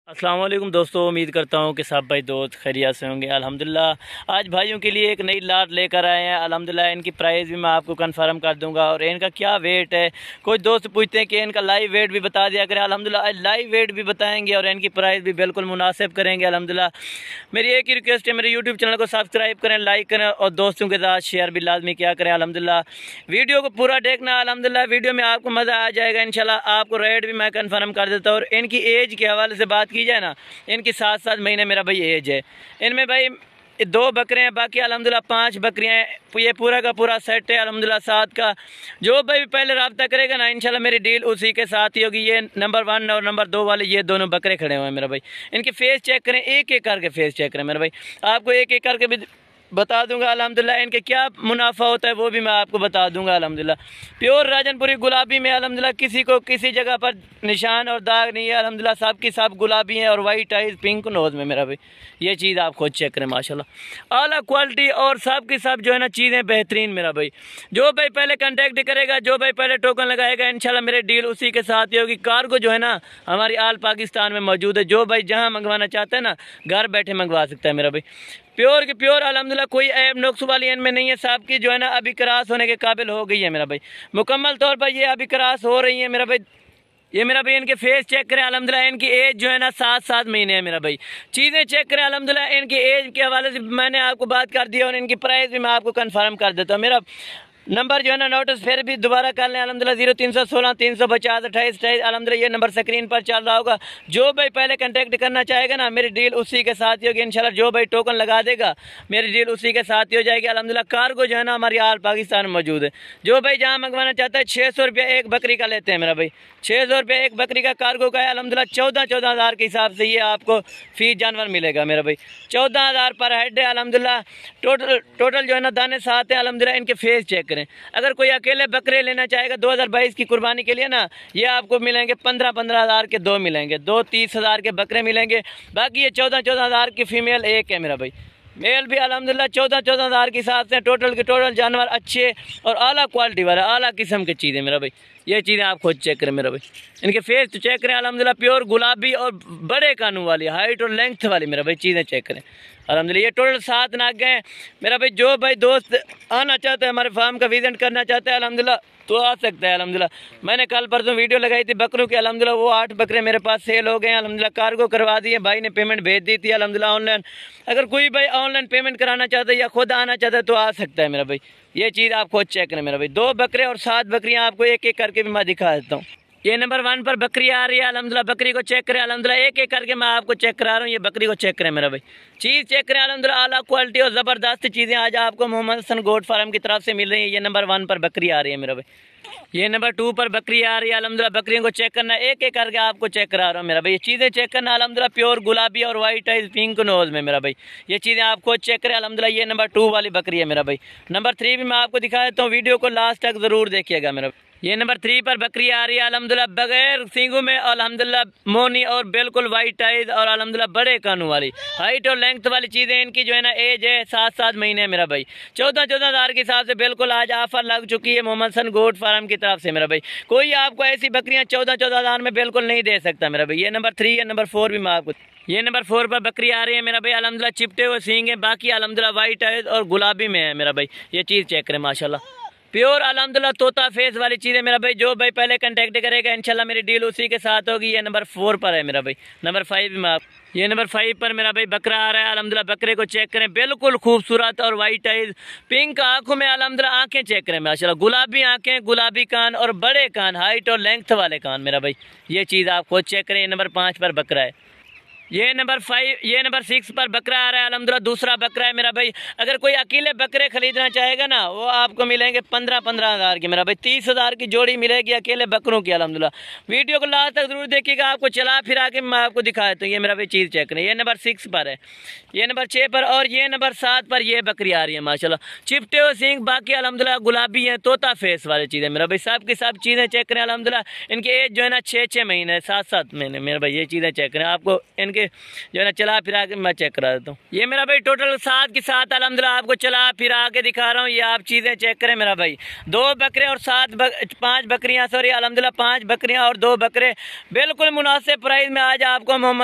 अस्सलाम वालेकुम दोस्तों, उम्मीद करता हूँ कि सब भाई दोस्त खैरियत से होंगे। अल्हम्दुलिल्लाह आज भाइयों के लिए एक नई लाट लेकर आए हैं। अल्हम्दुलिल्लाह इनकी प्राइस भी मैं आपको कंफर्म कर दूंगा और इनका क्या वेट है। कुछ दोस्त पूछते हैं कि इनका लाइव वेट भी बता दिया करें। अल्हम्दुलिल्लाह लाइव वेट भी बताएंगे और इनकी प्राइस भी बिल्कुल मुनासिब करेंगे। अल्हम्दुलिल्लाह मेरी एक ही रिक्वेस्ट है, मेरे यूट्यूब चैनल को सब्सक्राइब करें, लाइक करें और दोस्तों के साथ शेयर भी लाजमी क्या करें। अल्हम्दुलिल्लाह वीडियो को पूरा देखना। अल्हम्दुलिल्लाह वीडियो में आपको मज़ा आ जाएगा इंशाल्लाह। आपको रेट भी मैं कंफर्म कर देता हूँ और इनकी एज के हवाले से बात की जाए ना, इनकी 7 महीने मेरा भाई एज है। इनमें भाई 2 बकरे हैं, बाकी अल्हम्दुलिल्लाह 5 बकरियाँ हैं। ये पूरा का पूरा सेट है अल्हम्दुलिल्लाह 7 का। जो भाई पहले रब्ता करेगा ना इंशाल्लाह मेरी डील उसी के साथ ही होगी। ये नंबर 1 और नंबर 2 वाले ये दोनों बकरे खड़े हुए हैं मेरा भाई। इनके फेस चेक करें, एक एक करके फेस चेक करें मेरा भाई। आपको एक एक करके भी बता दूंगा अल्हम्दुलिल्लाह इनके क्या मुनाफा होता है वो भी मैं आपको बता दूंगा। अल्हम्दुलिल्लाह प्योर राजनपुरी गुलाबी में अल्हम्दुलिल्लाह किसी को किसी जगह पर निशान और दाग नहीं है। अल्हम्दुलिल्लाह सब की सब गुलाबी हैं और वाइट आइज पिंक नोज़ में मेरा भाई। ये चीज़ आप खुद चेक करें माशाल्लाह आला क्वालिटी और सब की सब जो है ना चीज़ें बेहतरीन मेरा भाई। जो भाई पहले कांटेक्ट करेगा, जो भाई पहले टोकन लगाएगा इंशाल्लाह मेरी डील उसी के साथ ही होगी। कार्गो जो है ना हमारी आल पाकिस्तान में मौजूद है। जो भाई जहाँ मंगवाना चाहता है ना घर बैठे मंगवा सकता है मेरा भाई। प्योर की प्योर अल्हम्दुलिल्लाह कोई ऐब नुक्स वाली इनमें नहीं है। सब की जो है ना अभी क्रॉस होने के काबिल हो गई है मेरा भाई। मुकम्मल तौर पर ये अभी क्रॉस हो रही है मेरा भाई। ये मेरा भाई इनके फेस चेक करें। अल्हम्दुलिल्लाह इनकी एज जो है ना 7 महीने है मेरा भाई। चीज़ें चेक करें। अल्हम्दुलिल्लाह इनकी एज के हवाले से मैंने आपको बात कर दी और इनकी प्राइस भी मैं आपको कंफर्म कर देता हूँ। मेरा नंबर जो है ना नोटिस फिर भी दोबारा कर लें। अल्हम्दुलिल्लाह 0316 350 28 28 अल्हम्दुलिल्लाह ये नंबर स्क्रीन पर चल रहा होगा। जो भाई पहले कांटेक्ट करना चाहेगा ना मेरी डील उसी के साथ ही होगी इंशाल्लाह। जो भाई टोकन लगा देगा मेरी डील उसी के साथ ही हो जाएगी। अल्हम्दुलिल्लाह कार्गो जो है ना हमारी आल पाकिस्तान में मौजूद है। जो भाई जहाँ मंगवाना चाहता है 600 रुपया एक बकरी का लेते हैं मेरा भाई। 600 रुपया एक बकरी का कार्गो का है। अल्हम्दुलिल्लाह 14 हज़ार के हिसाब से ये आपको फी जानवर मिलेगा मेरा भाई। 14 हज़ार पर हेड है। अल्हम्दुलिल्लाह टोटल जो है ना दाने 7 है। अल्हम्दुलिल्लाह इनके फेस चेक करें। अगर कोई अकेले बकरे लेना चाहेगा 2022 की कुर्बानी के लिए ना ये आपको मिलेंगे 15 हज़ार के 2 मिलेंगे, 2 30 हज़ार के बकरे मिलेंगे। बाकी ये 14 हज़ार की फीमेल एक है मेरा भाई। मेल भी अल्हम्दुलिल्लाह 14 हज़ार के हिसाब से टोटल के टोटल जानवर अच्छे और आला क्वालिटी वाले आला किस्म की चीज़ें मेरा भाई। ये चीज़ें आप खुद चेक करें मेरा भाई। इनके फेस तो चेक करें। अल्हम्दुलिल्लाह प्योर गुलाबी और बड़े कानों वाली हाइट और लेंथ वाली मेरा भाई चीज़ें चेक करें। अल्हम्दुलिल्लाह ये टोटल 7 नाग हैं मेरा भाई। जो भाई दोस्त आना चाहता है हमारे फार्म का विजिट करना चाहता है अल्हम्दुलिल्लाह तो आ सकता है। अल्हम्दुलिल्लाह मैंने कल परसों वीडियो लगाई थी बकरों की। अल्हम्दुलिल्लाह वो 8 बकरे मेरे पास सेल हो गए हैं। अल्हम्दुलिल्लाह कार्गो करवा दिए, भाई ने पेमेंट भेज दी थी अल्हम्दुलिल्लाह ऑनलाइन। अगर कोई भाई ऑनलाइन पेमेंट कराना चाहता है या खुद आना चाहता है तो आ सकता है मेरा भाई। ये चीज़ आप खुद चेक करें मेरा भाई। 2 बकरे और 7 बकरियाँ आपको एक एक करके भी मैं दिखा देता हूँ। ये नंबर 1 पर बकरी आ रही है। अल्हम्दुलिल्लाह बकरी को चेक करें। अल्हम्दुलिल्लाह एक एक करके मैं आपको चेक करा रहा हूँ। ये बकरी को चेक करें मेरा भाई। चीज़ चेक करें। अल्हम्दुलिल्लाह आला क्वालिटी और ज़बरदस्त चीज़ें आज आपको मोहम्मद हसन गोट फार्म की तरफ से मिल रही है। ये नंबर 1 पर बकरी आ रही है मेरा भाई। ये नंबर 2 पर बकरी आ रही है। अल्हम्दुलिल्लाह बकरियों को चेक करना एक एक करके आपको चेक करा रहा हूँ मेरा भाई। ये चीज़ें चेक करना अल्हम्दुलिल्लाह प्योर गुलाबी और वाइट आइज पिंक नोज़ में मेरा भाई। ये चीज़ें आपको चेक करें। अल्हम्दुलिल्लाह ये नंबर 2 वाली बकरी है मेरा भाई। नंबर 3 भी मैं आपको दिखा देता हूँ। वीडियो को लास्ट तक ज़रूर देखिएगा मेरा। ये नंबर 3 पर बकरी आ रही है अल्हम्दुलिल्लाह बगैर सींगों में अल्हम्दुलिल्लाह मोनी और बिल्कुल वाइट आइज और अल्हम्दुलिल्लाह बड़े कानों वाली हाइट और लेंथ वाली चीज़ें। इनकी जो है ना एज है 7 महीने है मेरा भाई। 14 हज़ार के हिसाब से बिल्कुल आज ऑफर लग चुकी है मोहम्मद हसन गोट फार्म की तरफ से मेरा भाई। कोई आपको ऐसी बकरियाँ 14 हज़ार में बिल्कुल नहीं दे सकता मेरा भाई। ये नंबर 3 या नंबर 4 भी मैं आपको। ये नंबर 4 पर बकरी आ रही है मेरा भाई। अल्हम्दुलिल्लाह चिपटे हुए सींग है, बाकी अल्हम्दुलिल्लाह वाइट आइज और गुलाबी में है मेरा भाई। ये चीज़ चेक करें माशाल्लाह प्योर अल्हम्दुलिल्लाह तोता फेस वाली चीज़ है मेरा भाई। जो भाई पहले कांटेक्ट करेगा इंशाल्लाह मेरी डील उसी के साथ होगी। ये नंबर 4 पर है मेरा भाई। नंबर 5 भी मैं ये नंबर 5 पर मेरा भाई बकरा आ रहा है। अल्हम्दुलिल्लाह बकरे को चेक करें। बिल्कुल खूबसूरत और वाइट आइज पिंक आंखों में अल्हम्दुलिल्लाह आंखें चेक करें माशाल्लाह। गुलाबी आंखें, गुलाबी कान और बड़े कान, हाइट और लेंथ वाले कान मेरा भाई। ये चीज़ आप खुद चेक करें। ये नंबर 5 पर बकरा है। ये नंबर 6 पर बकरा आ रहा है। अल्हम्दुलिल्लाह दूसरा बकरा है मेरा भाई। अगर कोई अकेले बकरे खरीदना चाहेगा ना वो आपको मिलेंगे 15 हज़ार के मेरा भाई। 30 हज़ार की जोड़ी मिलेगी अकेले बकरों की अल्हम्दुलिल्लाह। वीडियो को लास्ट तक जरूर देखिएगा। आपको चला फिरा के मैं आपको दिखा देता हूँ। ये मेरा भाई चीज़ चेक करें। ये नंबर 6 पर है। ये नंबर 6 पर और ये नंबर 7 पर ये बकरी आ रही है माशाल्लाह। चिपटे हुए सींग, बाकी अल्हम्दुलिल्लाह गुलाबी है, तोता फेस वाली चीज़ें मेरा भाई। सब की सब चीज़ें चेक करें। अल्हम्दुलिल्लाह इनकी एज जो है ना 6 महीने 7 महीने मेरा भाई। ये चीज़ें चेक करें। आपको इनके जो है ना चला फिरा के मैं चेक करा देता हूँ। ये मेरा भाई टोटल 7 के 7 अल्हम्दुलिल्लाह आपको चला फिरा के दिखा रहा हूँ। ये आप चीज़ें चेक करें मेरा भाई। 2 बकरे और 5 बकरियाँ सॉरी अल्हम्दुलिल्लाह 5 बकरियाँ और 2 बकरे बिल्कुल मुनासिब प्राइस में आज आपको मोहम्मद